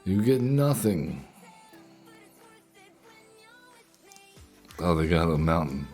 You get nothing. Oh, they got a mountain.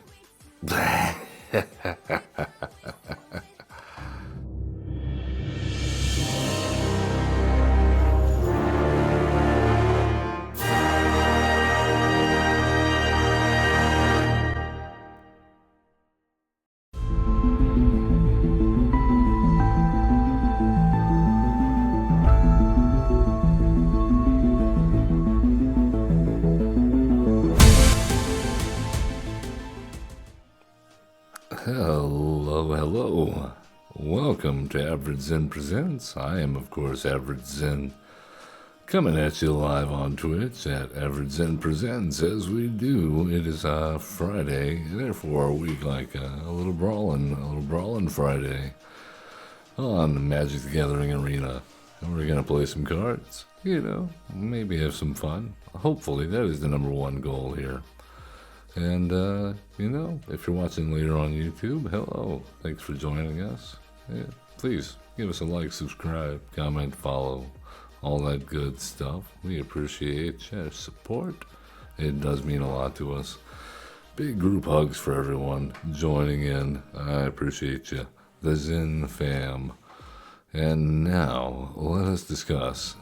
Hello. Welcome to Average Zen Presents. I am, of course, Average Zen, coming at you live on Twitch at Average Zen Presents. As we do, it is Friday, therefore we like a little Brawlin Friday on the Magic the Gathering Arena. And we're going to play some cards, maybe have some fun. Hopefully, that is the number one goal here. And, if you're watching later on YouTube, hello. Thanks for joining us. Yeah, please give us a like, subscribe, comment, follow, all that good stuff. We appreciate your support. It does mean a lot to us. Big group hugs for everyone joining in. I appreciate you. The Zen fam. And now, let us discuss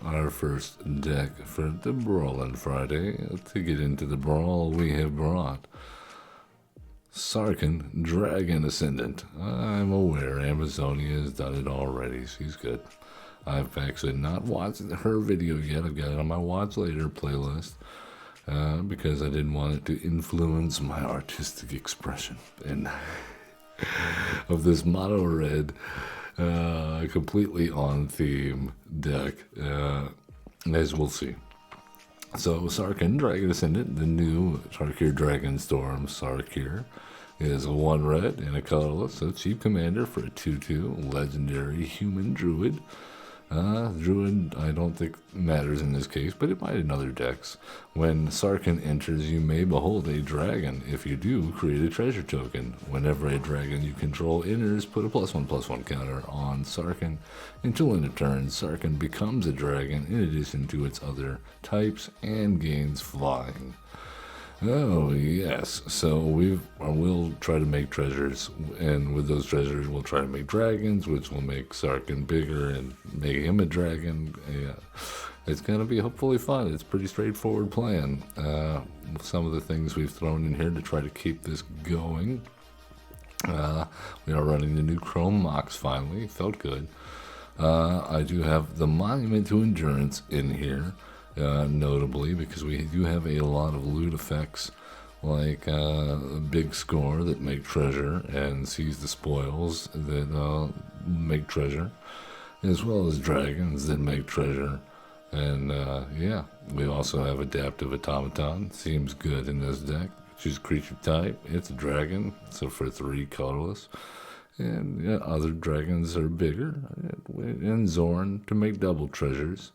our first deck for the Brawlin Friday. To get into the Brawl, we have brought Sarkhan, Dragon Ascendant. I'm aware Amazonia has done it already. She's good. I've actually not watched her video yet. I've got it on my Watch Later playlist because I didn't want it to influence my artistic expression. And of this mono red, completely on theme deck, as we'll see. So Sarkhan, Dragon Ascendant, the new Tarkir Dragonstorm Sarkir, is a 1 red and a colorless, so cheap commander for a 2/2 legendary human druid. Druid, I don't think matters in this case, but it might in other decks. When Sarkhan enters, you may behold a dragon. If you do, create a treasure token. Whenever a dragon you control enters, put a +1/+1 counter on Sarkhan. Until end of turn, Sarkhan becomes a dragon in addition to its other types and gains flying. Oh, yes. So we'll try to make treasures, and with those treasures, we'll try to make dragons, which will make Sarkhan bigger and make him a dragon. Yeah. It's going to be hopefully fun. It's a pretty straightforward plan. Some of the things we've thrown in here to try to keep this going. We are running the new Chrome Mox finally. Felt good. I do have the Monument to Endurance in here. Notably, because we do have a lot of loot effects, like Big Score that make treasure and Seize the Spoils that make treasure, as well as dragons that make treasure. And we also have Adaptive Automaton. Seems good in this deck. Choose creature type. It's a dragon, so for 3 colorless. And other dragons are bigger. And Zorn to make double treasures.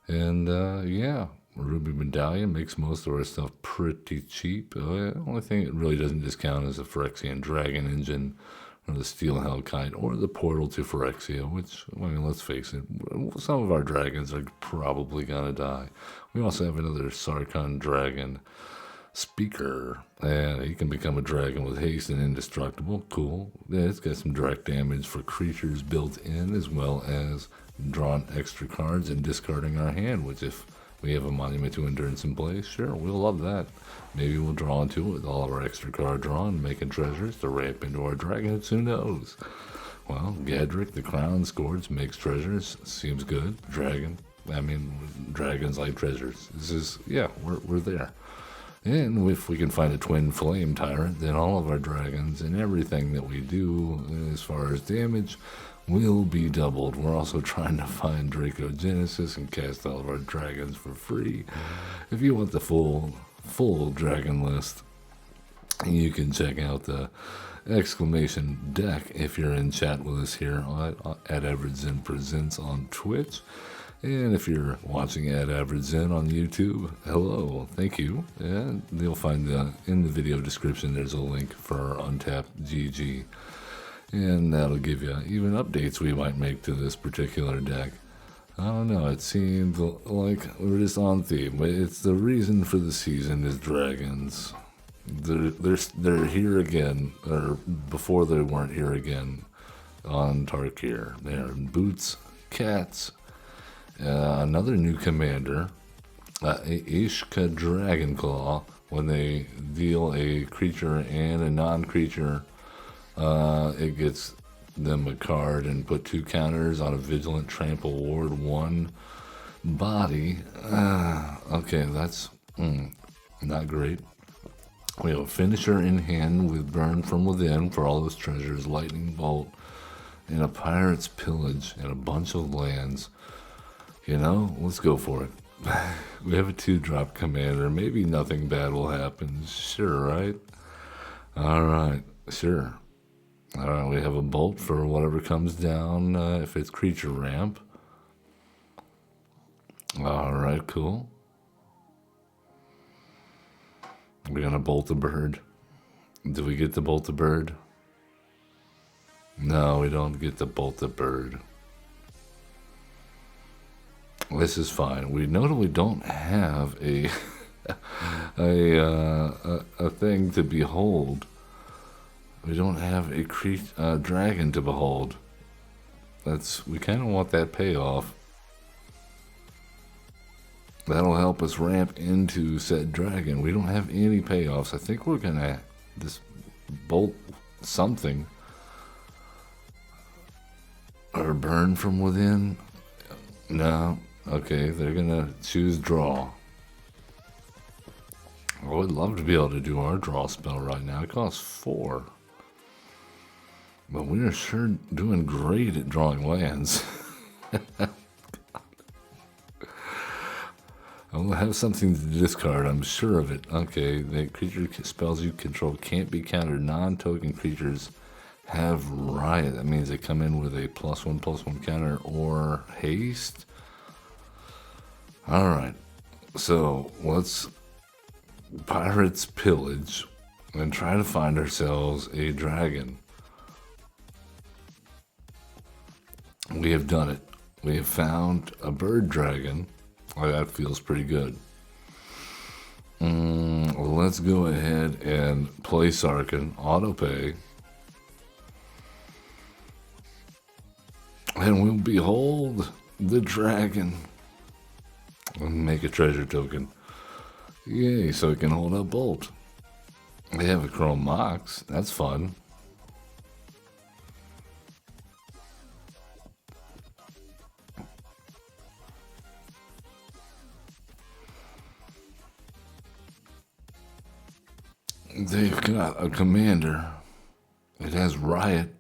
And, Ruby Medallion makes most of our stuff pretty cheap. The only thing it really doesn't discount is the Phyrexian Dragon Engine, or the Steel Hellkite, or the Portal to Phyrexia, which, let's face it, some of our dragons are probably going to die. We also have another Sarkhan Dragon Speaker, and he can become a dragon with haste and indestructible. Cool. Yeah, it's got some direct damage for creatures built in, as well as drawing extra cards and discarding our hand, which if we have a Monument to Endurance in place, sure, we'll love that. Maybe we'll draw into it with all of our extra card drawn, making treasures to ramp into our dragons, who knows? Well, Gadrick, the Crown Scourge, makes treasures, seems good. Dragons like treasures. This is, we're there. And if we can find a twin flame tyrant, then all of our dragons and everything that we do as far as damage will be doubled. We're also trying to find Dracogenesis and cast all of our dragons for free. If you want the full dragon list, you can check out the exclamation deck if you're in chat with us here at Average Zen Presents on Twitch. And if you're watching at Average Zen on YouTube, hello, thank you. And you'll find in the video description there's a link for our Untapped GG. And that'll give you even updates we might make to this particular deck. I don't know. It seemed like we're just on theme. But it's the reason for the season is dragons. They're here again, or before they weren't here again on Tarkir. They're in boots, cats, another new commander, Ishka Dragonclaw. When they deal a creature and a non-creature, it gets them a card and put 2 counters on a vigilant trample ward 1 body. Okay, that's not great. We have a finisher in hand with burn from within for all those treasures, lightning bolt, and a pirate's pillage and a bunch of lands. You know, let's go for it. We have a 2-drop commander. Maybe nothing bad will happen. Sure, right? All right, sure. All right, we have a bolt for whatever comes down if it's creature ramp. All right, cool. We're going to bolt the bird. Do we get to bolt the bird? No, we don't get to bolt the bird. This is fine. We know that we don't have a a thing to behold. We don't have a dragon to behold. We kind of want that payoff. That'll help us ramp into said dragon. We don't have any payoffs. I think we're gonna just bolt something or burn from within. No. Okay, they're gonna choose draw. I would love to be able to do our draw spell right now. It costs 4. But we are sure doing great at drawing lands. I'll have something to discard, I'm sure of it. Okay, the creature spells you control can't be countered. Non-token creatures have riot. That means they come in with a +1/+1 counter or haste. Alright, so let's pirates pillage and try to find ourselves a dragon. We have done it. We have found a bird dragon. Oh, that feels pretty good. Let's go ahead and play Sarkhan, auto pay. And we'll behold the dragon. And make a treasure token. Yay, so it can hold up bolt. They have a chrome mox. That's fun. They've got a commander. It has riot.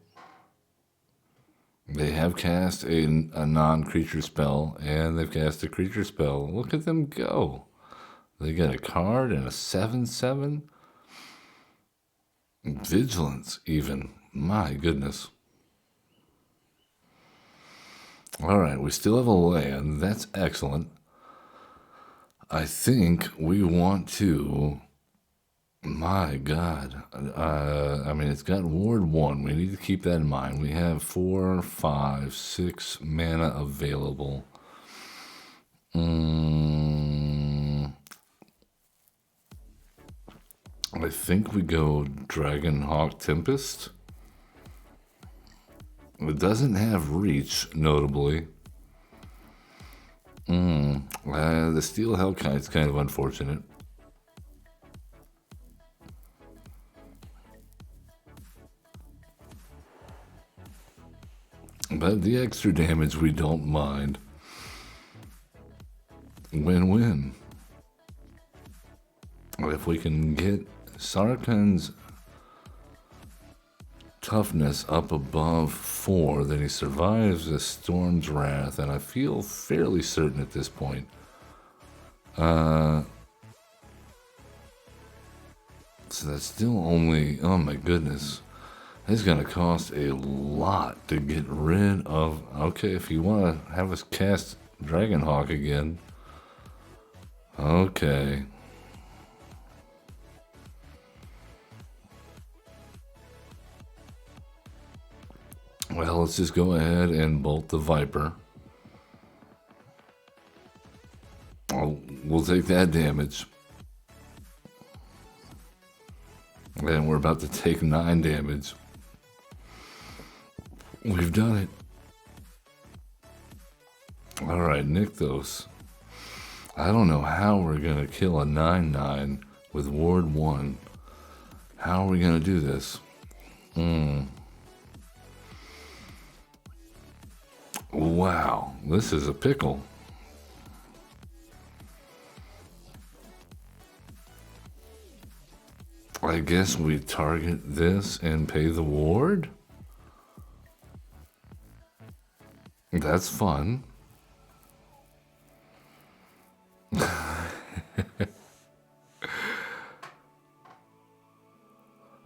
They have cast a non-creature spell, and they've cast a creature spell. Look at them go. They got a card and a 7/7. Vigilance, even. My goodness. All right, we still have a land. That's excellent. I think we want to... My God. I mean, it's got Ward 1. We need to keep that in mind. We have 4, 5, 6 mana available. I think we go Dragonhawk Tempest. It doesn't have reach, notably. The Steel Hellkite's kind of unfortunate. But the extra damage we don't mind. Win-win. If we can get Sarkhan's toughness up above 4, then he survives the Storm's Wrath, and I feel fairly certain at this point. So that's still only, oh my goodness. It's going to cost a lot to get rid of... Okay, if you want to have us cast Dragonhawk again. Okay. Well, let's just go ahead and bolt the Viper. Oh, we'll take that damage. And we're about to take 9 damage. We've done it. Alright, Nykthos. I don't know how we're going to kill a 9/9 with Ward 1. How are we going to do this? Wow, this is a pickle. I guess we target this and pay the ward? That's fun.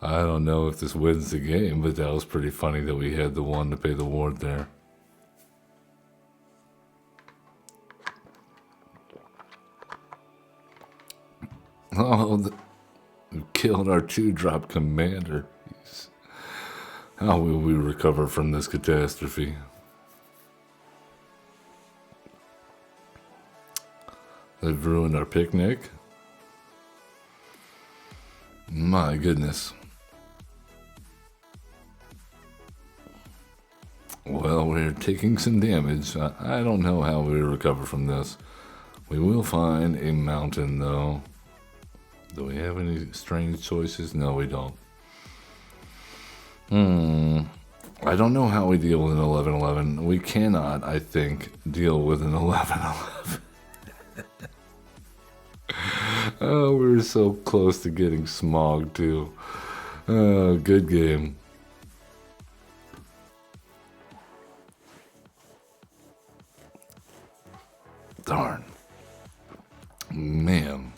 I don't know if this wins the game, but that was pretty funny that we had the one to pay the ward there. Oh, we killed our 2-drop commander. Jeez. How will we recover from this catastrophe? They've ruined our picnic. My goodness. Well, we're taking some damage. I don't know how we recover from this. We will find a mountain, though. Do we have any strange choices? No, we don't. I don't know how we deal with an 11/11. We cannot, I think, deal with an 11/11. Oh, we were so close to getting smogged, too. Oh, good game. Darn. Man.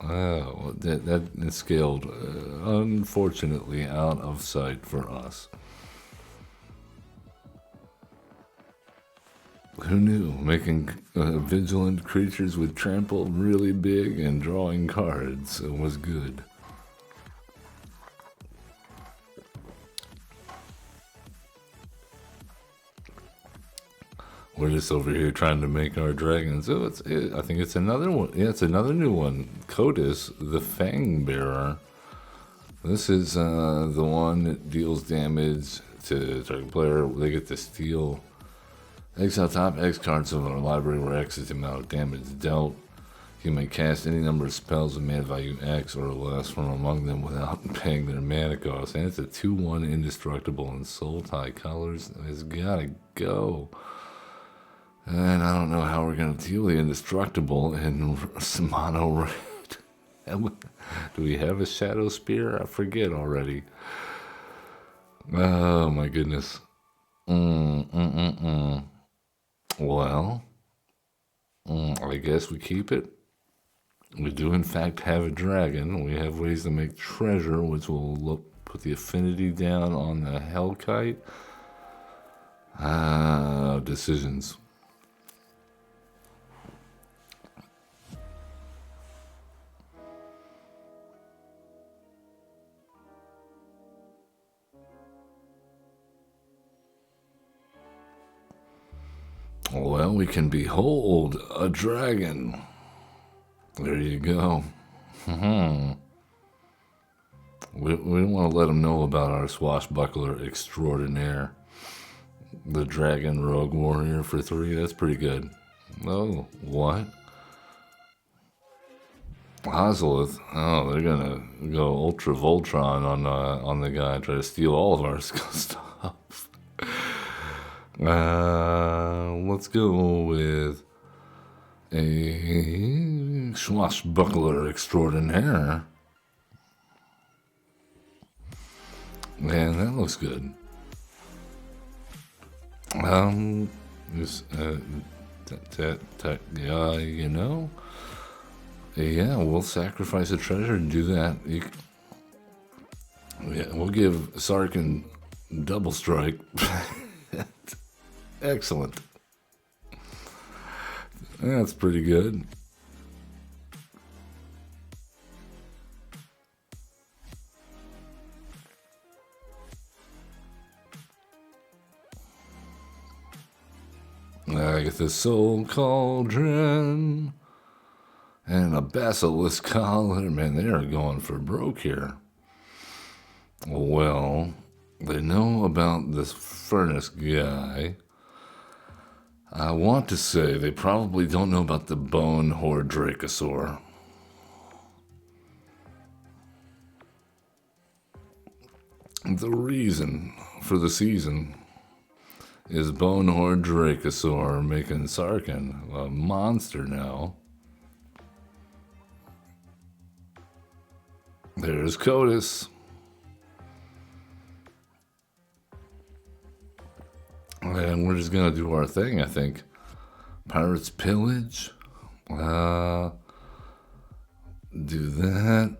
Oh, that scaled, unfortunately, out of sight for us. Who knew? Making vigilant creatures with trample really big and drawing cards was good. We're just over here trying to make our dragons. Oh, I think it's another one. Yeah, it's another new one. Cotis, the Fang Bearer. This is the one that deals damage to the target player. They get to steal. Exile top X cards of our library where X is the amount of damage dealt. You may cast any number of spells of mana value X or less from among them without paying their mana cost. And it's a 2/1 indestructible in soul tie colors. It's gotta go. And I don't know how we're gonna deal with the indestructible in mono red. Do we have a shadow spear? I forget already. Oh my goodness. Well, I guess we keep it. We do, in fact, have a dragon. We have ways to make treasure, which will put the affinity down on the Hellkite. Decisions. Well, we can behold a dragon. There you go. We don't want to let them know about our swashbuckler extraordinaire. The dragon rogue warrior for 3. That's pretty good. Oh, what? Ozolith. Oh, they're gonna go Ultra Voltron on the guy and try to steal all of our stuff. Let's go with a swashbuckler extraordinaire. Man, that looks good. You know, yeah, we'll sacrifice a treasure and do that. Yeah, we'll give Sarkhan double strike. Excellent. That's pretty good. I get the soul cauldron. And a basilisk collar. Man, they are going for broke here. Well, they know about this furnace guy. I want to say they probably don't know about the bone horde Dracosaur. The reason for the season is bone horde Dracosaur making Sarkhan a monster now. There's Codus. And we're just going to do our thing, I think. Pirates Pillage. Do that.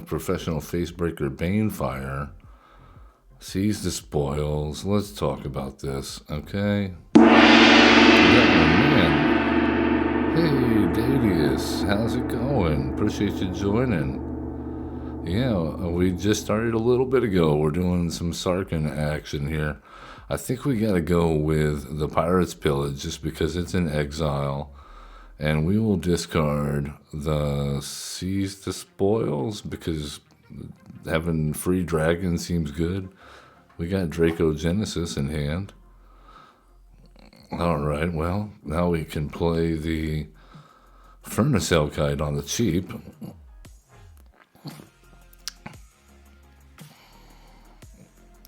Professional Facebreaker Banefire. Seize the spoils. Let's talk about this, okay? Oh, man. Hey, Dadius. How's it going? Appreciate you joining. Yeah, we just started a little bit ago. We're doing some Sarkhan action here. I think we got to go with the Pirates Pillage just because it's in exile. And we will discard the Seize the Spoils because having free dragon seems good. We got Draco Genesis in hand. All right, well, now we can play the Furnace Elkite on the cheap.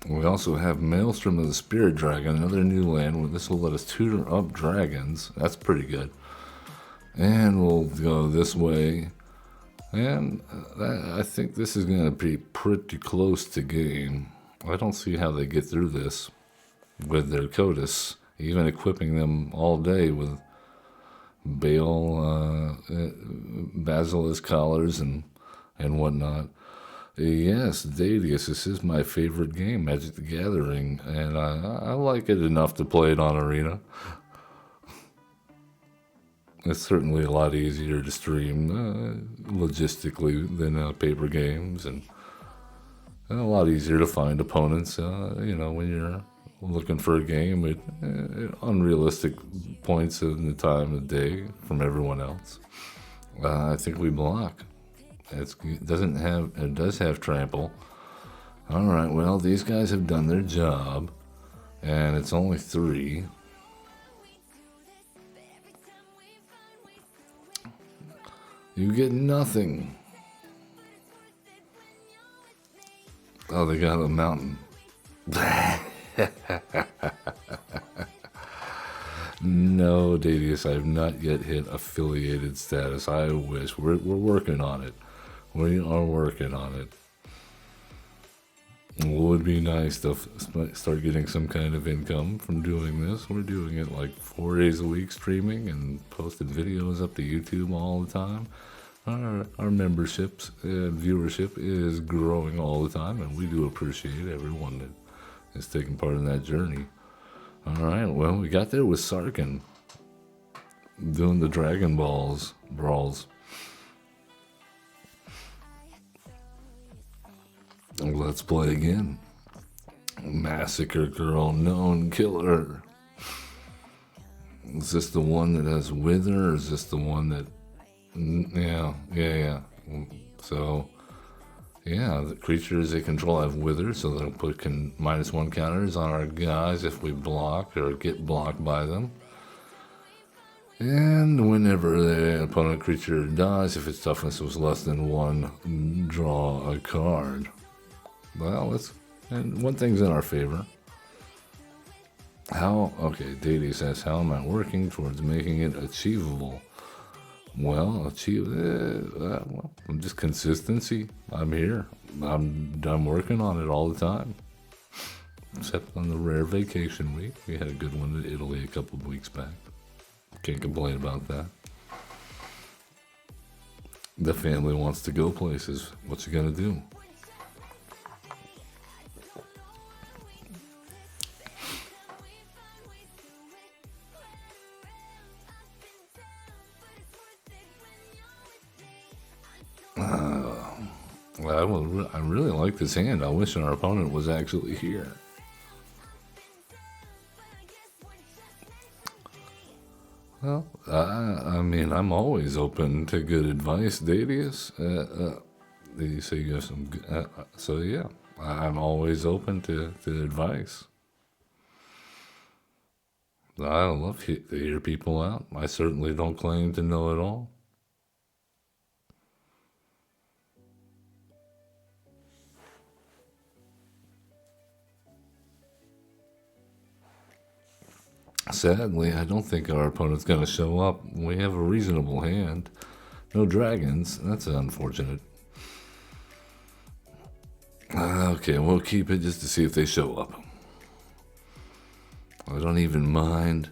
We also have Maelstrom of the Spirit Dragon, another new land. This will let us tutor up dragons. That's pretty good. And we'll go this way. And I think this is going to be pretty close to game. I don't see how they get through this with their Codus. Even equipping them all day with Bale, Basilisk collars and whatnot. Yes, Dadius, this is my favorite game, Magic the Gathering, and I like it enough to play it on Arena. It's certainly a lot easier to stream logistically than paper games, and a lot easier to find opponents, when you're looking for a game at unrealistic points in the time of day from everyone else. I think we block. It does have trample. All right, well, these guys have done their job, and it's only 3. You get nothing. Oh, they got a mountain. No, Dadius, I have not yet hit affiliated status. I wish. We're working on it. We are working on it. It would be nice to start getting some kind of income from doing this. We're doing it like 4 days a week streaming and posting videos up to YouTube all the time. Our memberships and viewership is growing all the time, and we do appreciate everyone that is taking part in that journey. All right, well, we got there with Sarkhan doing the Dragon Brawls. Let's play again. Massacre Girl, Known Killer. Is this the one that has Wither, or is this the one that... Yeah. So, yeah, the creatures they control have Wither, so they'll put -1 counters on our guys if we block or get blocked by them. And whenever the opponent creature dies, if its toughness was less than 1, draw a card. Well, and one thing's in our favor. Okay, Dady says, how am I working towards making it achievable? Well, just consistency. I'm here. I'm working on it all the time. Except on the rare vacation week. We had a good one in Italy a couple of weeks back. Can't complain about that. The family wants to go places. What you gonna do? I really like this hand. I wish our opponent was actually here. Well, I mean, I'm always open to good advice, Dadius. You say you have some good, so yeah, I'm always open to advice. I love to hear people out. I certainly don't claim to know it all. Sadly, I don't think our opponent's going to show up. We have a reasonable hand. No dragons. That's unfortunate. Okay, we'll keep it just to see if they show up. I don't even mind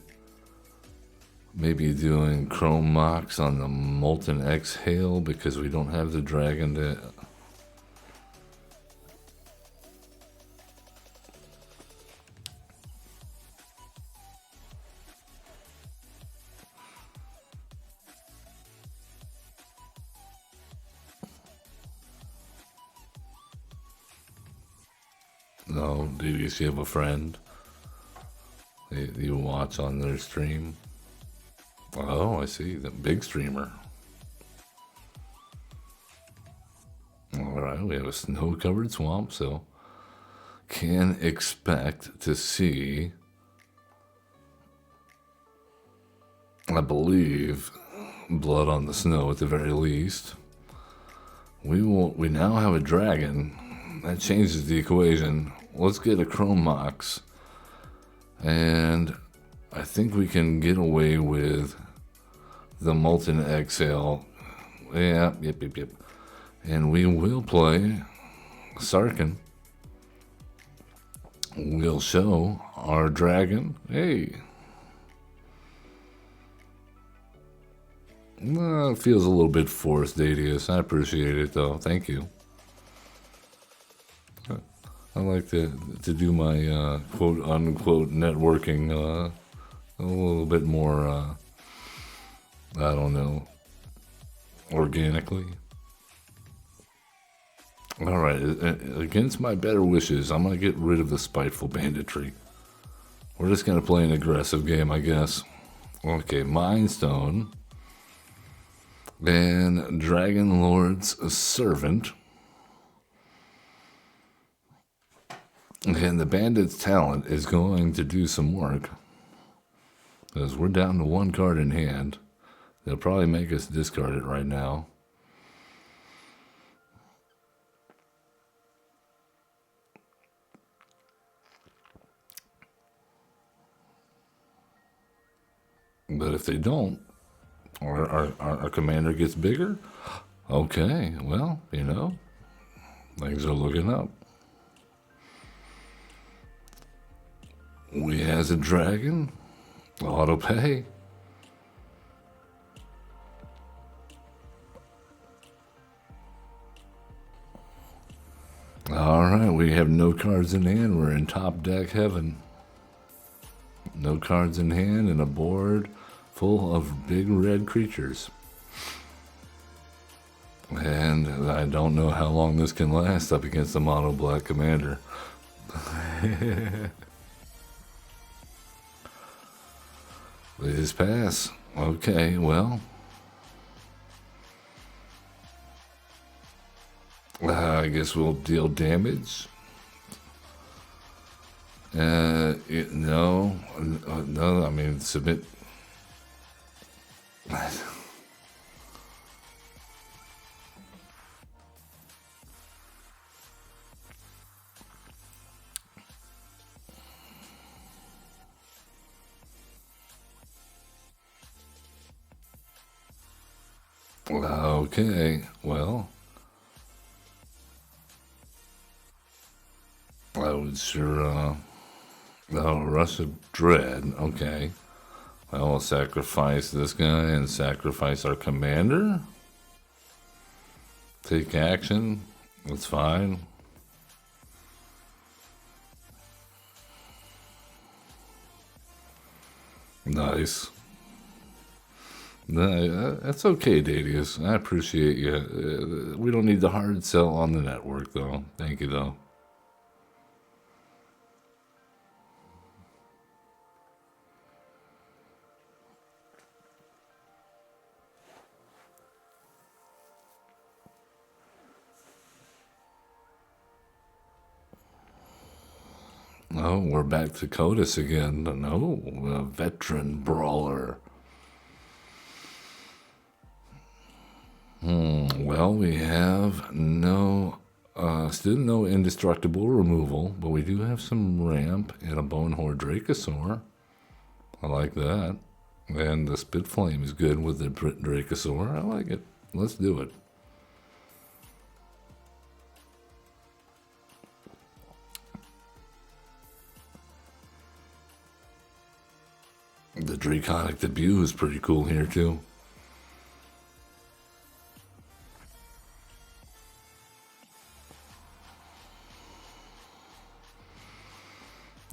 maybe doing chrome mocks on the molten exhale because we don't have the dragon to... No, do you have a friend you watch on their stream? Oh, I see. The big streamer. Alright, we have a snow-covered swamp, so can expect to see, I believe, blood on the snow at the very least. We now have a dragon. That changes the equation. Let's get a chrome mox. And I think we can get away with the molten exhale. Yeah, yep. And we will play Sarkhan. We'll show our dragon. Hey. It feels a little bit forced, Dadius. I appreciate it, though. Thank you. I like to do my quote-unquote networking a little bit more, I don't know, organically. All right, against my better wishes, I'm going to get rid of the spiteful banditry. We're just going to play an aggressive game, I guess. Okay, Mind Stone. And Dragon Lord's Servant. And the bandit's talent is going to do some work. Because we're down to one card in hand. They'll probably make us discard it right now. But if they don't, our commander gets bigger. Okay, well, you know, things are looking up. We has a dragon. Auto pay. Alright, we have no cards in hand. We're in top deck heaven. No cards in hand and a board full of big red creatures. And I don't know how long this can last up against the mono black commander. His pass. Okay, well. I guess we'll deal damage. No, I mean, submit. Okay, well, I would sure, Rush of Dread, okay. Well, we'll sacrifice this guy and sacrifice our commander. Take action, that's fine. Nice. No, that's okay, Dadius. I appreciate you. We don't need the hard sell on the network, though. Thank you, though. Oh, we're back to Codus again. No, a veteran brawler. Well, we have still no indestructible removal, but we do have some ramp and a Bonehorde Dracosaur. I like that. And the Spit Flame is good with the Dracosaur. I like it. Let's do it. The Draconic debut is pretty cool here, too.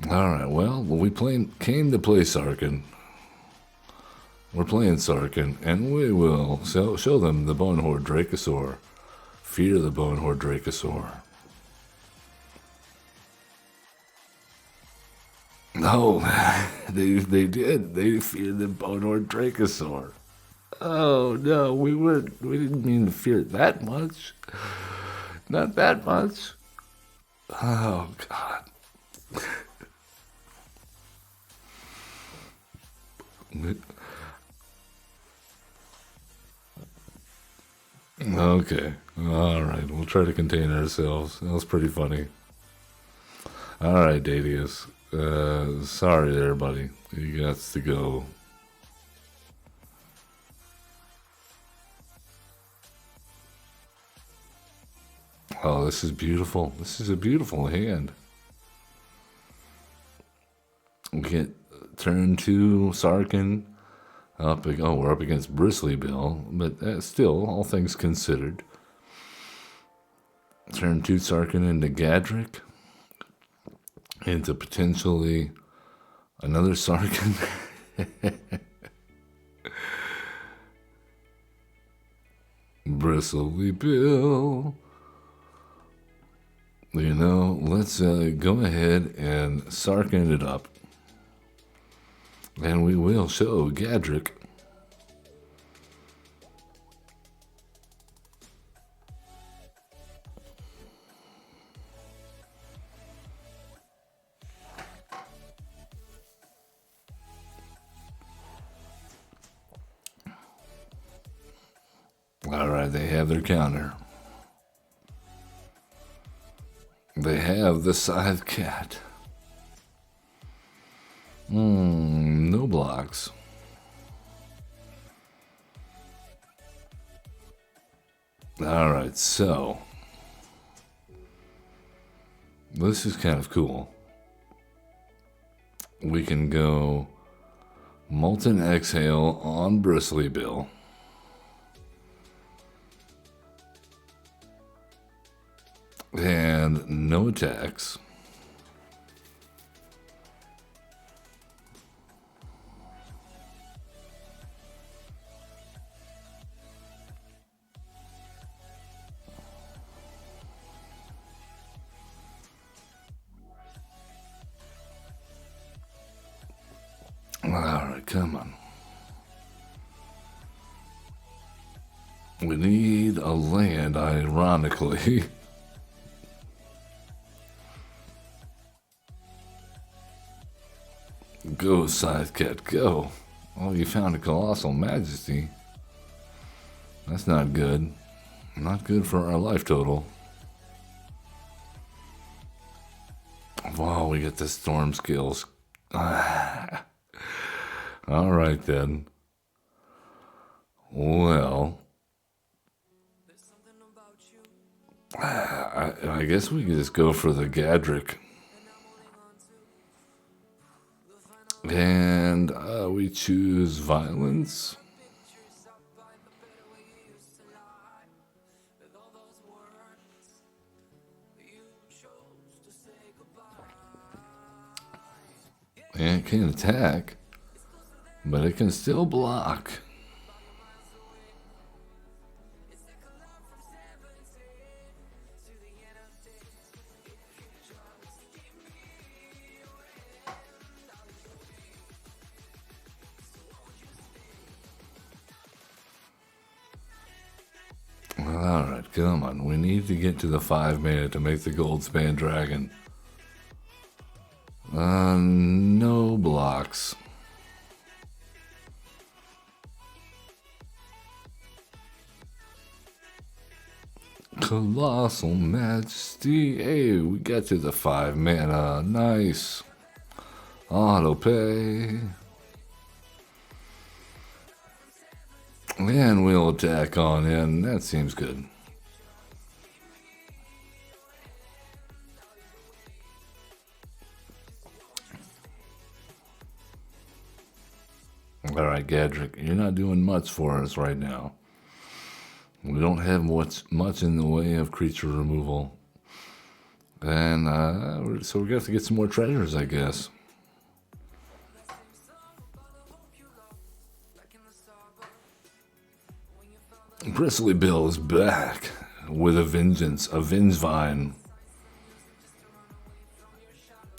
Alright, well, we came to play Sarkhan. We're playing Sarkhan, and we will show them the Bonehorde Dracosaur. Fear the Bonehorde Dracosaur. No, they did. They feared the Bonehorde Dracosaur. Oh no, we didn't mean to fear it that much. Not that much. Oh God. Okay. All right. We'll try to contain ourselves. That was pretty funny. All right, Dadius. Sorry there, buddy. You got to go. Oh, this is beautiful. This is a beautiful hand. We get turn 2 Sarkhan. We're up against Bristly Bill, but still, all things considered. Turn 2 Sarkhan into Gadrick, into potentially another Sarkhan. Bristly Bill. You know, let's go ahead and Sarkhan it up. And we will show Gadrick. All right, they have their counter. They have the Scythe Cat. No blocks. Alright, so this is kind of cool. We can go Molten Exhale on Bristly Bill. And no attacks. Alright, come on. We need a land, ironically. Go, Scythe Cat, go. Oh, you found a Colossal Majesty. That's not good. Not good for our life total. Wow, we get the storm skills. Alright then. Well, I guess we could just go for the Gadrick. And we choose Violence. And it can attack, but it can still block. Alright, come on. We need to get to the 5 mana to make the Gold Span Dragon. No blocks. Colossal Majesty. Hey, we got to the 5 mana. Nice. Auto pay. And we'll attack on in. That seems good. All right, Gadrick, you're not doing much for us right now. We don't have much in the way of creature removal. And so we're going to have to get some more treasures, I guess. Bristly Bill is back with a vengeance, a Vengevine.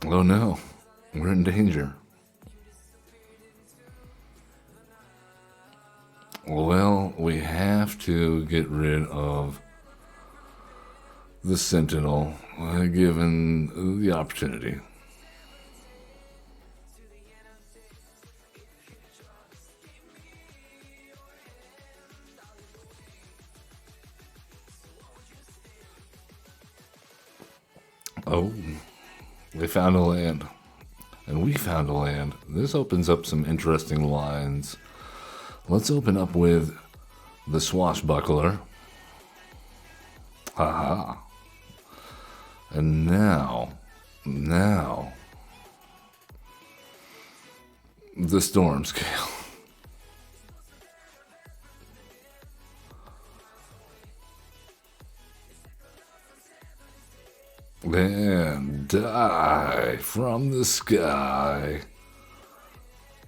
Oh no, we're in danger. Well, we have to get rid of the Sentinel, given the opportunity. Oh, they found a land. And we found a land. This opens up some interesting lines. Let's open up with the Swashbuckler. Haha. And now, the Storm Scale. And die from the sky.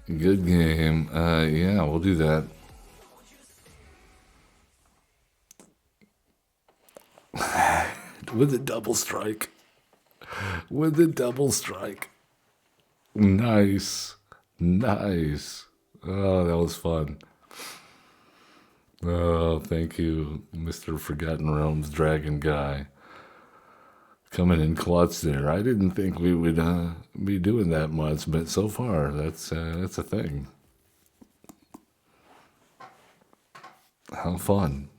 Good game. Yeah, we'll do that. With a double strike. With a double strike. Nice. Nice. Oh, that was fun. Oh, thank you, Mr. Forgotten Realms Dragon Guy. Coming in clutch there. I didn't think we would be doing that much, but so far that's a thing. How fun!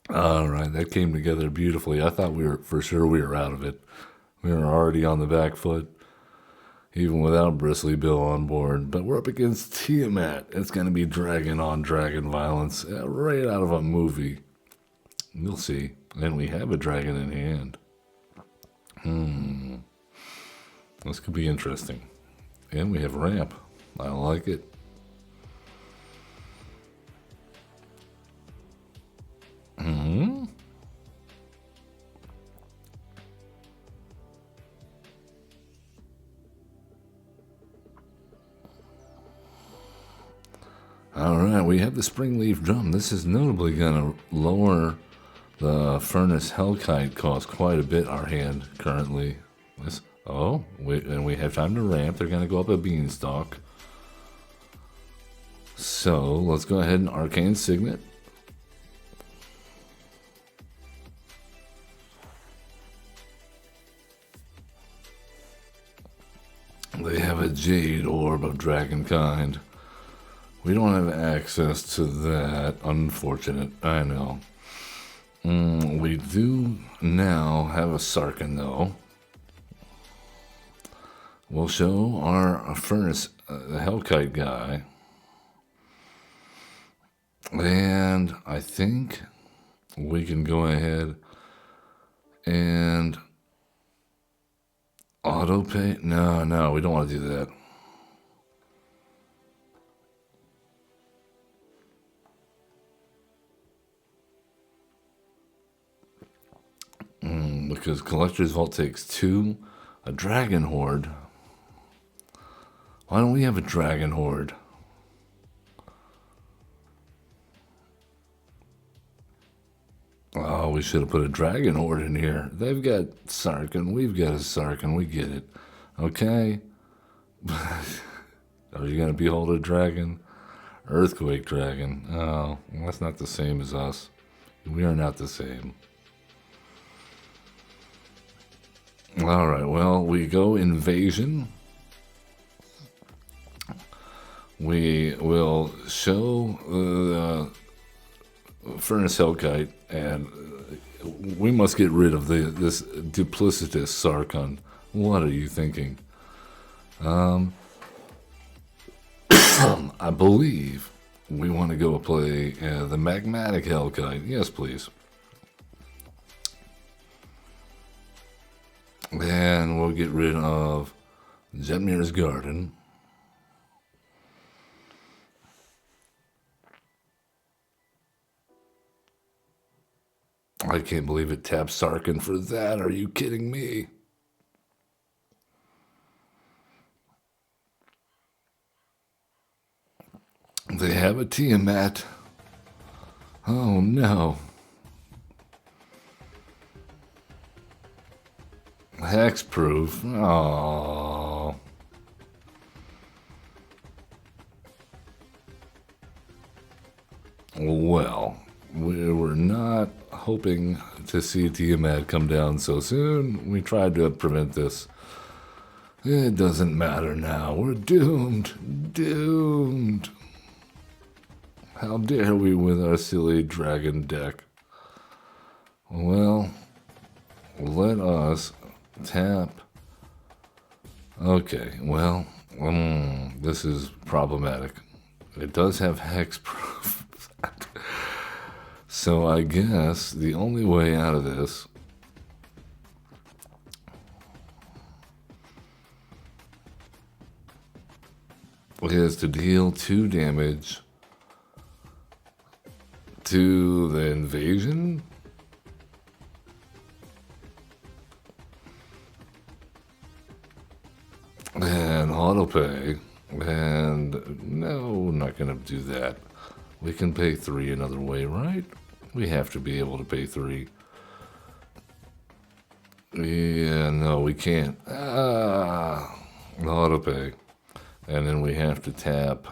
All right, that came together beautifully. I thought for sure we were out of it. We were already on the back foot, even without Bristly Bill on board. But we're up against Tiamat. It's going to be dragon on dragon violence, right out of a movie. You'll see. And we have a dragon in hand. This could be interesting. And we have ramp. I like it. All right, we have the Springleaf Drum. This is notably going to lower the Furnace Hellkite cost quite a bit, our hand currently. And we have time to ramp. They're going to go up a Beanstalk. So let's go ahead and Arcane Signet. They have a Jade Orb of Dragonkind. We don't have access to that. Unfortunate, I know. We do now have a Sarkhan, though. We'll show our Furnace, the Hellkite guy. And I think we can go ahead and auto pay. No, we don't want to do that. Because Collector's Vault takes 2, a Dragon Horde. Why don't we have a Dragon Horde? Oh, we should have put a Dragon Horde in here. They've got Sarkhan. We've got a Sarkhan. We get it. Okay? Are you going to behold a dragon? Earthquake Dragon. Oh, that's not the same as us. We are not the same. All right, well, we go invasion. We will show Furnace Hellkite, and we must get rid of this duplicitous Sarkhan. What are you thinking? I believe we want to go play the Magmatic Hellkite. Yes, please. And we'll get rid of Jetmir's Garden. I can't believe it tapped Sarkhan for that. Are you kidding me? They have a Tiamat. Oh no. Hexproof. Oh. Well, we were not hoping to see Tiamat come down so soon. We tried to prevent this. It doesn't matter now. We're doomed. Doomed. How dare we with our silly dragon deck? Well, let us tap. Okay, well, this is problematic. It does have hexproof. So I guess the only way out of this is to deal 2 damage to the invasion. And autopay. And no, not going to do that. We can pay 3 another way, right? We have to be able to pay 3. Yeah, no, we can't. Autopay. And then we have to tap,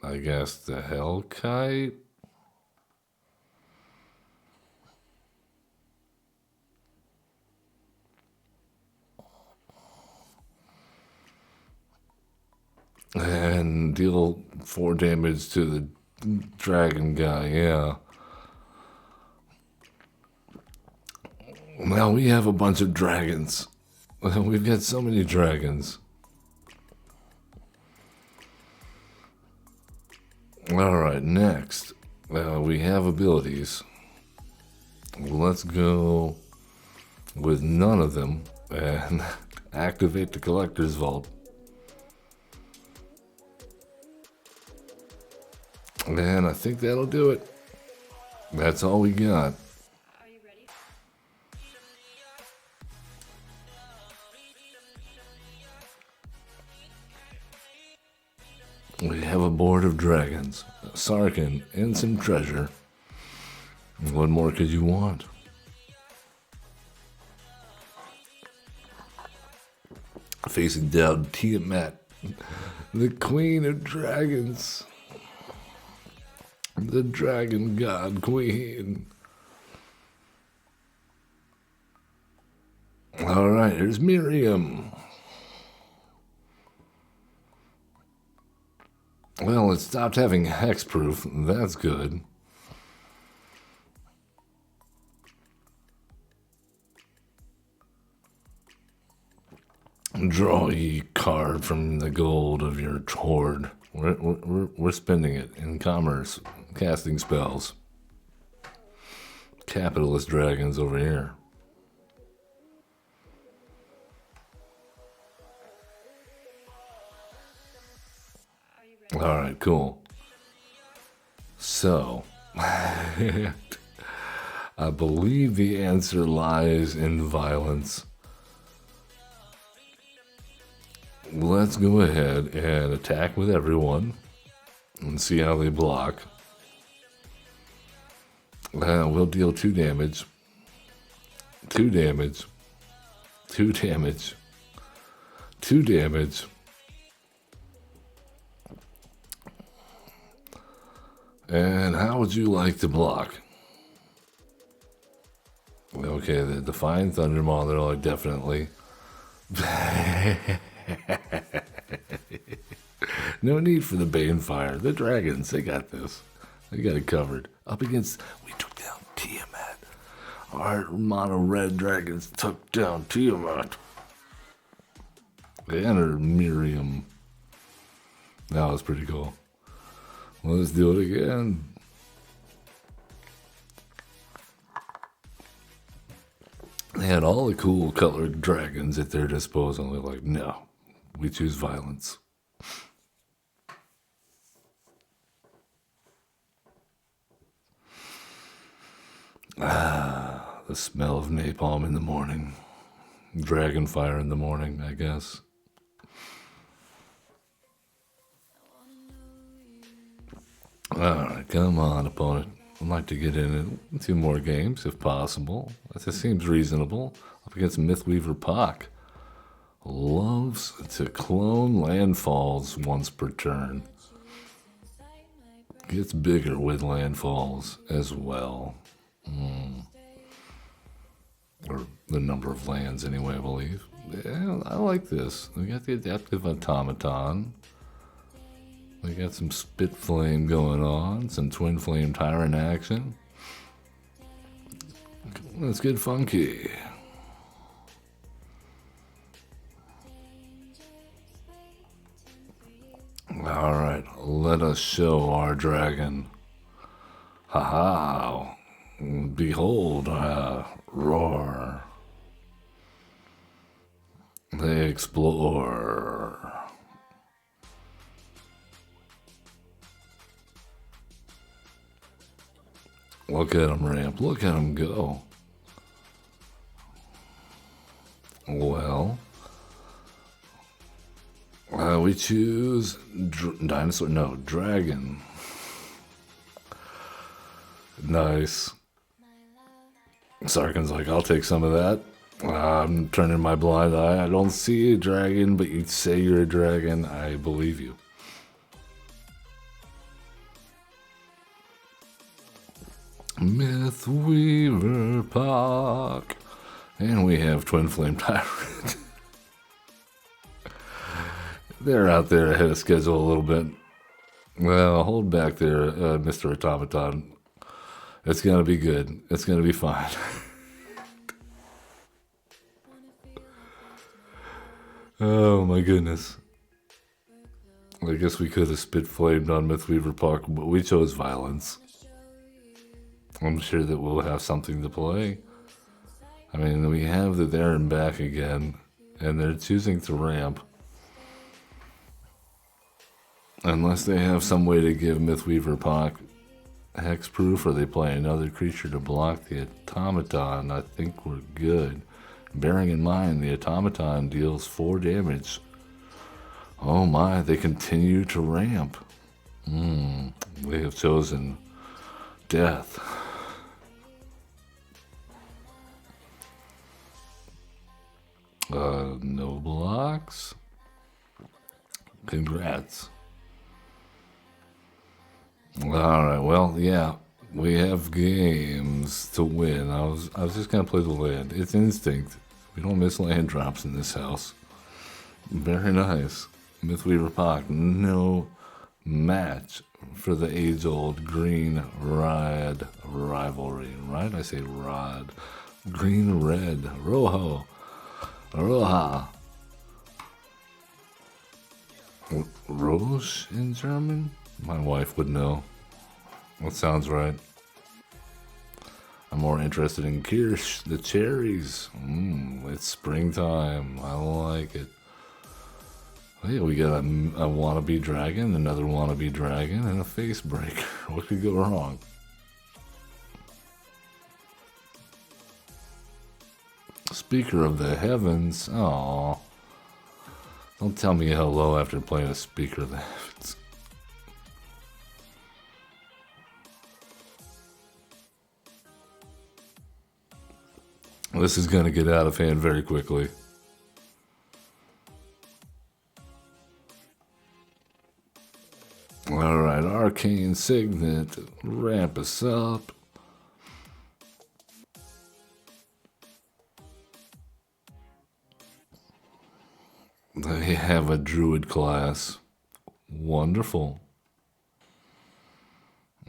I guess, the Hellkite. And deal 4 damage to the dragon guy, yeah. Now we have a bunch of dragons. We've got so many dragons. Alright, next. We have abilities. Let's go with none of them and activate the Collector's Vault. And I think that'll do it. That's all we got. Are you ready? We have a board of dragons, Sarkhan, and some treasure. What more could you want? Facing down Tiamat, the Queen of Dragons. The Dragon God Queen. Alright, here's Miriam. Well, it stopped having hexproof. That's good. Draw a card from the gold of your hoard. We're spending it in commerce, casting spells. Capitalist dragons over here. All right, cool. So, I believe the answer lies in violence. Let's go ahead and attack with everyone and see how they block. We'll deal 2 damage. 2 damage. 2 damage. 2 damage. And how would you like to block? Okay, the Defiant Thundermaw, they're like, definitely. No need for the Banefire. The dragons, they got this. They got it covered. Up against, we took down Tiamat. Our mono red dragons took down Tiamat. They entered Miriam. That was pretty cool. Let's do it again. They had all the cool colored dragons at their disposal. They're like, no, we choose violence. Ah, the smell of napalm in the morning. Dragon fire in the morning, I guess. Alright, come on, opponent. I'd like to get in 2 more games, if possible. That seems reasonable. Up against Mythweaver Puck. Loves to clone landfalls once per turn. Gets bigger with landfalls as well. Or the number of lands, anyway, I believe. Yeah, I like this. We got the Adaptive Automaton. We got some Spit Flame going on, some Twin Flame Tyrant action. Let's get funky. Alright, let us show our dragon. Ha-ha! Behold our roar. They explore. Look at him ramp. Look at him go. Well, we choose dinosaur. No, dragon. Nice. Sarkhan's like, I'll take some of that. I'm turning my blind eye. I don't see a dragon, but you say you're a dragon. I believe you. Mythweaver Puck. And we have Twin Flame Tyrant. They're out there ahead of schedule a little bit. Well, hold back there, Mr. Automaton. It's going to be good. It's going to be fine. Oh my goodness. I guess we could have spit flamed on Mythweaver Puck, but we chose violence. I'm sure that we'll have something to play. I mean, we have the there and back again, and they're choosing to ramp. Unless they have some way to give Mythweaver Puck hexproof, or they play another creature to block the automaton, I think we're good. Bearing in mind, the automaton deals 4 damage. Oh my, they continue to ramp. They have chosen death. No blocks. Congrats. Alright, well, yeah. We have games to win. I was just gonna play the land. It's instinct. We don't miss land drops in this house. Very nice. Mythweaver Puck. No match for the age-old green red rivalry. Right? I say rod. Green red. Rojo. Roja. Roche in German? My wife would know. That sounds right. I'm more interested in Kirsch, the cherries. It's springtime. I like it. Hey, we got a wannabe dragon, another wannabe dragon, and a face breaker. What could go wrong? Speaker of the Heavens. Aww. Don't tell me hello after playing a Speaker of the Heavens. This is going to get out of hand very quickly. Alright, Arcane Signet. Ramp us up. have a druid class. Wonderful.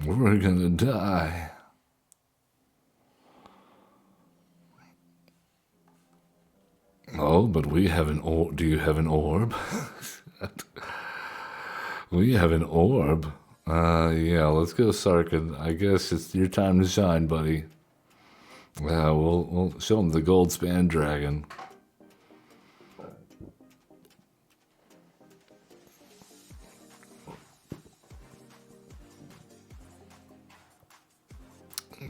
We're gonna die. Oh, but we have an orb. Do you have an orb? We have an orb. Yeah, let's go, Sarkhan. I guess it's your time to shine, buddy. Yeah, we'll show him the gold span dragon.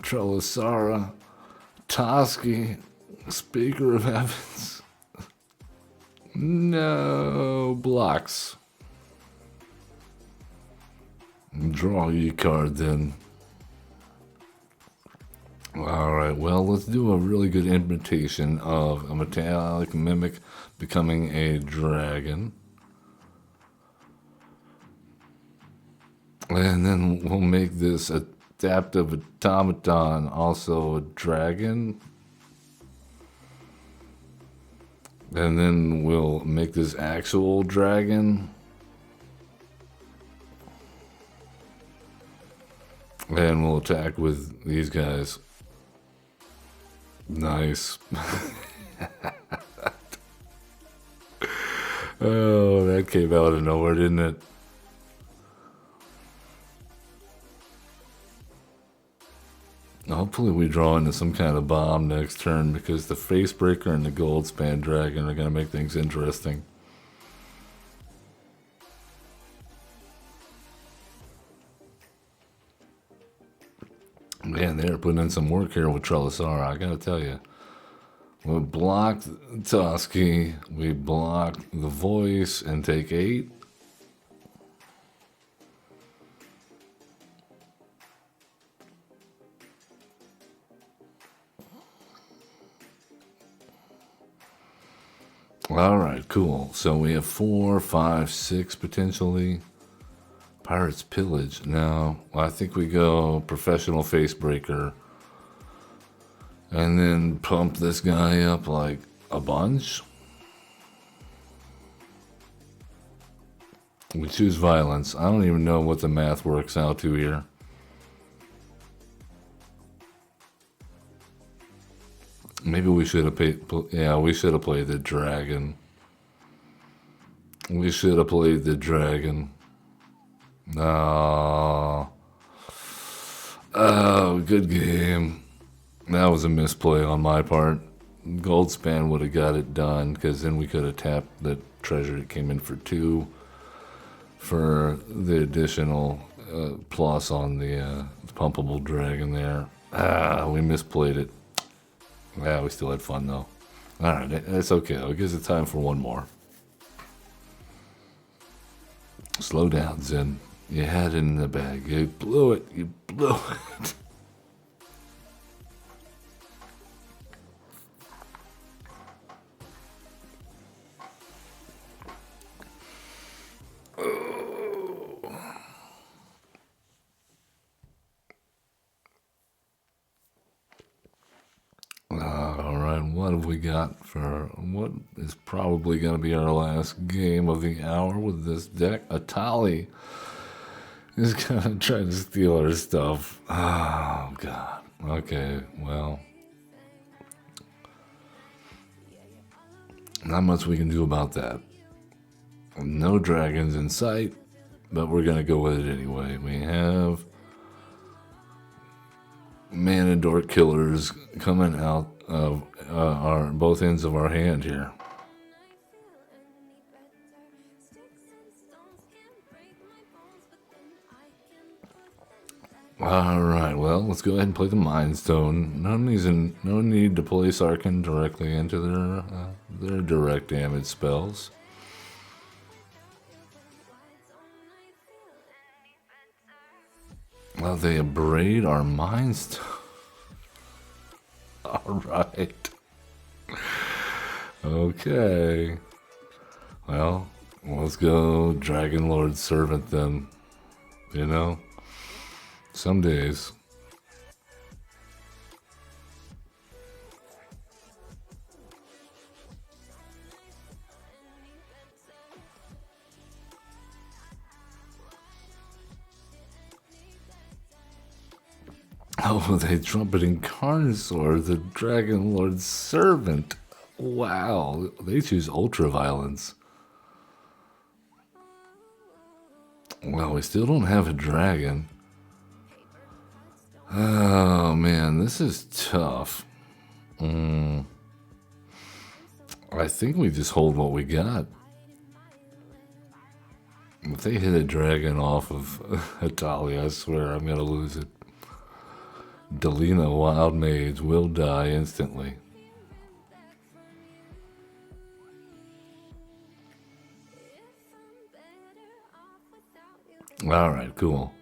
Trellisara, Toski, Speaker of Heavens. No blocks. Draw your card then. Alright, well, let's do a really good imitation of a metallic mimic becoming a dragon. And then we'll make this adaptive automaton also a dragon. And then we'll make this actual dragon. And we'll attack with these guys. Nice. Oh, that came out of nowhere, didn't it? Hopefully we draw into some kind of bomb next turn, because the Facebreaker and the Gold Span Dragon are going to make things interesting. Man, they're putting in some work here with Trellisara, I gotta tell you. We blocked Toski, we blocked the voice and take 8. Alright, cool. So we have 4, 5, 6 potentially. Pirate's Pillage. Now, I think we go Professional Facebreaker. And then pump this guy up like a bunch. We choose Violence. I don't even know what the math works out to here. Maybe we should have played. Yeah, we should have played the dragon. We should have played the dragon. No. Oh, good game. That was a misplay on my part. Goldspan would have got it done, because then we could have tapped the treasure that came in for 2 for the additional plus on the pumpable dragon there. We misplayed it. Yeah, we still had fun though. Alright, it's okay though. It gives it time for one more. Slow down, Zen. You had it in the bag. You blew it. You blew it. Alright, what have we got for what is probably going to be our last game of the hour with this deck? Atali is going to try to steal our stuff. Oh, God. Okay, well. Not much we can do about that. No dragons in sight, but we're going to go with it anyway. We have Mana Dork Killers coming out of our both ends of our hand here. Alright, well, let's go ahead and play the Mind Stone. No need to play Sarkhan directly into their direct damage spells. Well, they abrade our Mind Stone. Alright. Okay. Well, let's go Dragon Lord Servant then. You know? Some days. Oh, they drop an incarnation, the Dragon Lord's servant. Wow, they choose ultra-violence. Well, we still don't have a dragon. Oh, man, this is tough. I think we just hold what we got. If they hit a dragon off of Italia, I swear I'm gonna lose it. Delina Wild Mage will die instantly. Alright, cool.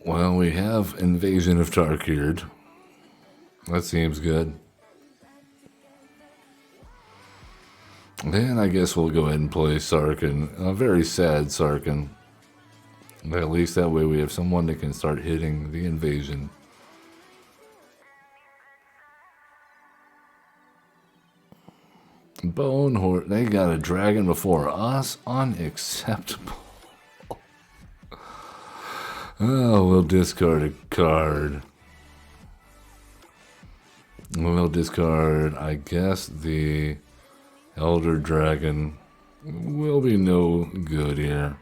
Well, we have Invasion of Tarkir. That seems good. Then I guess we'll go ahead and play Sarkhan. A very sad Sarkhan. At least that way we have someone that can start hitting the invasion. Bone Horse. They got a dragon before us? Unacceptable. Oh, we'll discard a card. We'll discard, I guess, the Elder Dragon will be no good here.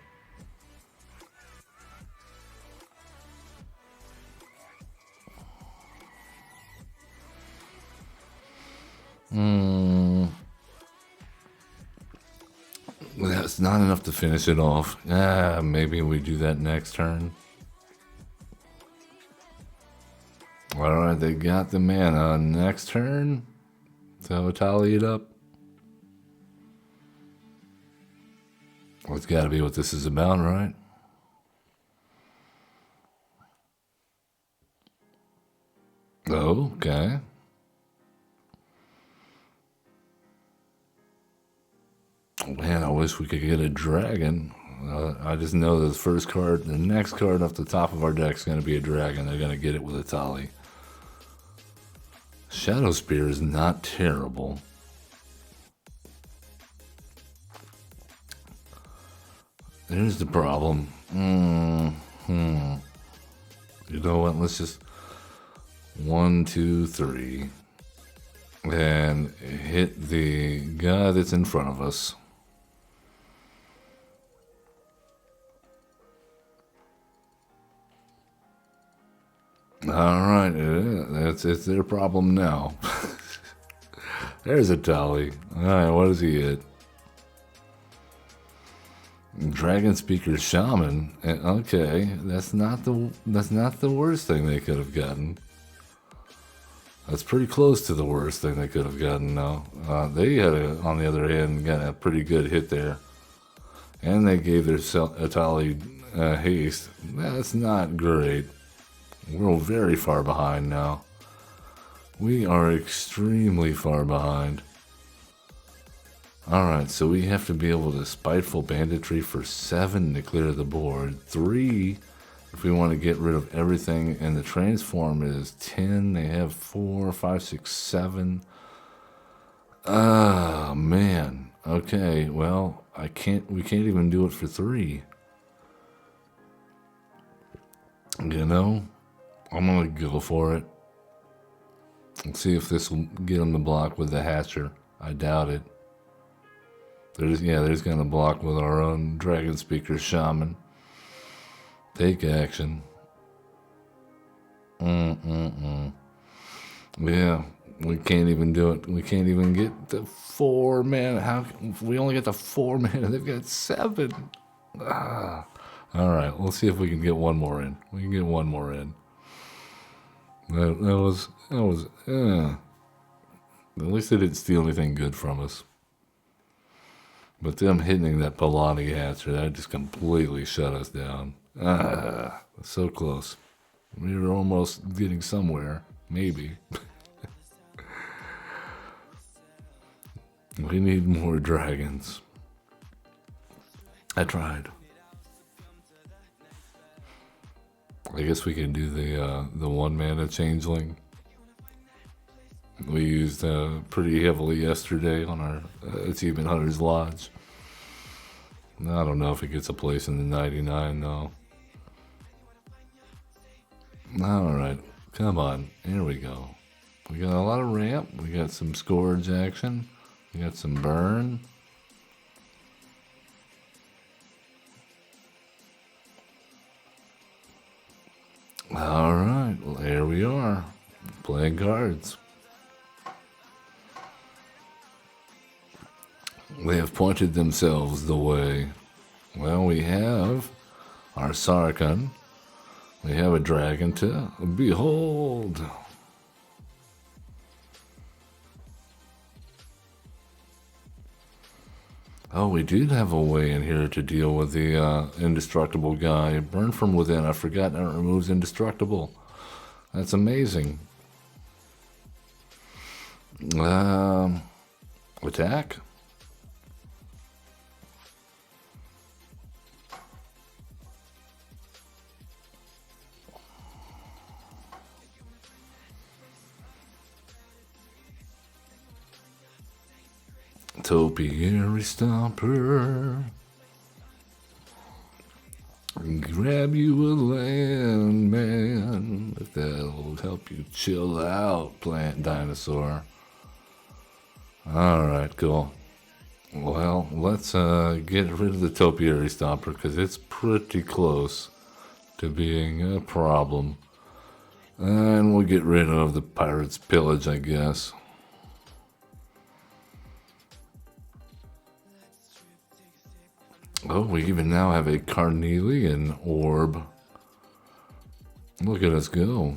That's not enough to finish it off. Maybe we do that next turn. Alright, they got the mana. Next turn, so tally it up. Well, it's got to be what this is about, right? Oh, okay. Man, I wish we could get a dragon. I just know that the next card off the top of our deck is going to be a dragon. They're going to get it with a tally. Shadow Spear is not terrible. There's the problem. You know what? Let's just 1, 2, 3, and hit the guy that's in front of us. All right, it's their problem now. There's a tally. All right, what does he hit? Dragon Speaker Shaman. Okay, that's not the worst thing they could have gotten. That's pretty close to the worst thing they could have gotten. Now they had, on the other hand, got a pretty good hit there, and they gave their Atali haste. That's not great. We're very far behind now. We are extremely far behind. Alright, so we have to be able to Spiteful Banditry for 7 to clear the board. 3 if we want to get rid of everything. And the transform is 10. They have 4, 5, 6, 7. Ah, man. Okay, well, we can't even do it for 3. You know? I'm going to go for it. Let's see if this will get them to block with the Hatcher. I doubt it. They're just going to block with our own Dragon Speaker Shaman. Take action. Yeah, we can't even do it. We can't even get the 4 mana. How we only get the 4 mana? They've got 7. All right, let's see if we can get one more in. We can get one more in. That was. At least they didn't steal anything good from us. But them hitting that Polani Hatcher, that just completely shut us down. So close. We were almost getting somewhere. Maybe. We need more dragons. I tried. I guess we can do the 1 mana changeling. We used pretty heavily yesterday on our Achievement Hunter's Lodge. I don't know if it gets a place in the 99 though. Alright, come on. Here we go. We got a lot of ramp. We got some Scourge action. We got some burn. Alright, well, here we are. Playing cards. They have pointed themselves the way. Well, we have our Sarkhan. We have a dragon to behold. Oh, we did have a way in here to deal with the indestructible guy. Burn from within. I forgot that removes indestructible. That's amazing. Attack. Topiary Stomper. Grab you a land, man. If that'll help you chill out, plant dinosaur. Alright, cool. Well, let's get rid of the Topiary Stomper because it's pretty close to being a problem. And we'll get rid of the Pirate's Pillage, I guess. Oh, we even now have a Carnelian Orb. Look at us go.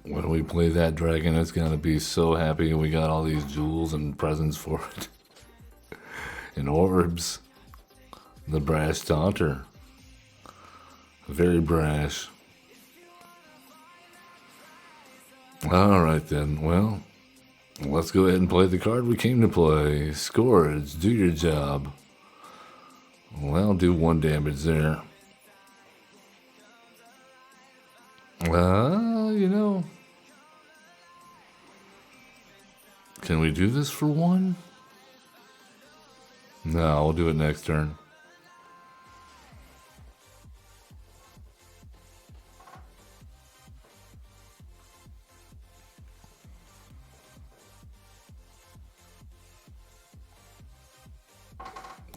When we play that dragon, it's going to be so happy we got all these jewels and presents for it. And orbs. The Brash Taunter. Very brash. Alright then, well, let's go ahead and play the card we came to play. Scourge, do your job. Well, do 1 damage there. You know. Can we do this for 1? No, we'll do it next turn.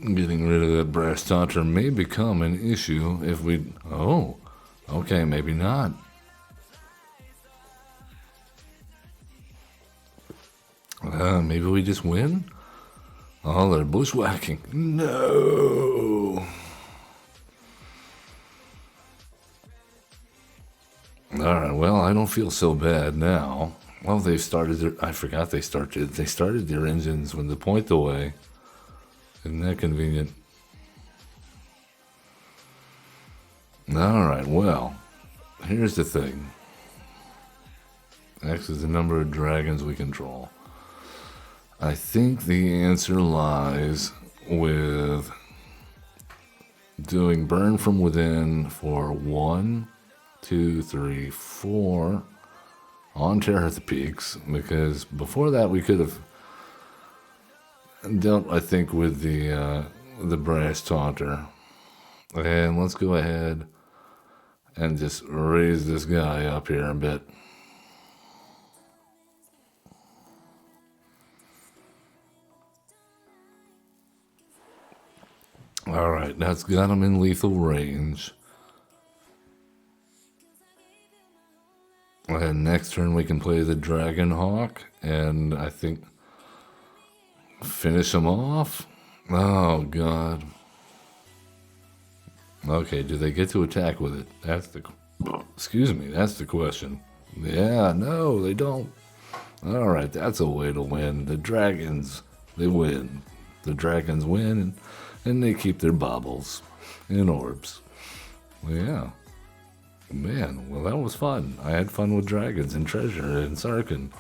Getting rid of that Brash Taunter may become an issue if we... Oh, okay, maybe not. Maybe we just win? Oh, they're bushwhacking. No! Alright, well, I don't feel so bad now. Well, they've started their... I forgot they started. They started their engines when the point away. Isn't that convenient? Alright, well, here's the thing. X is the number of dragons we control. I think the answer lies with doing Burn from Within for 1, 2, 3, 4 on Terror at the Peaks, because before that we could have dealt, I think, with the Brash Taunter. And let's go ahead and just raise this guy up here a bit. Alright, that's got him in lethal range. And next turn we can play the Dragon Hawk, and I think finish him off? Oh, God. Okay, do they get to attack with it? That's the... Excuse me, that's the question. Yeah, no, they don't. Alright, that's a way to win. The dragons, they win. The dragons win, and they keep their baubles and orbs. Yeah. Man, well, that was fun. I had fun with dragons and treasure and Sarkhan.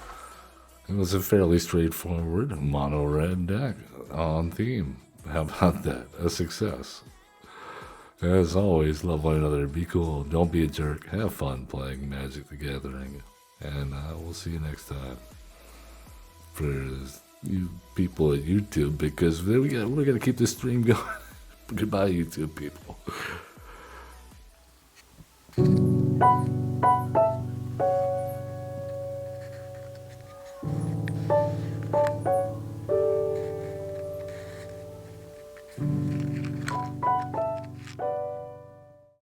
It was a fairly straightforward mono-red deck on theme. How about that? A success. As always, love one another. Be cool. Don't be a jerk. Have fun playing Magic the Gathering. And we'll see you next time. For you people at YouTube, because we're going to keep this stream going. Goodbye, YouTube people.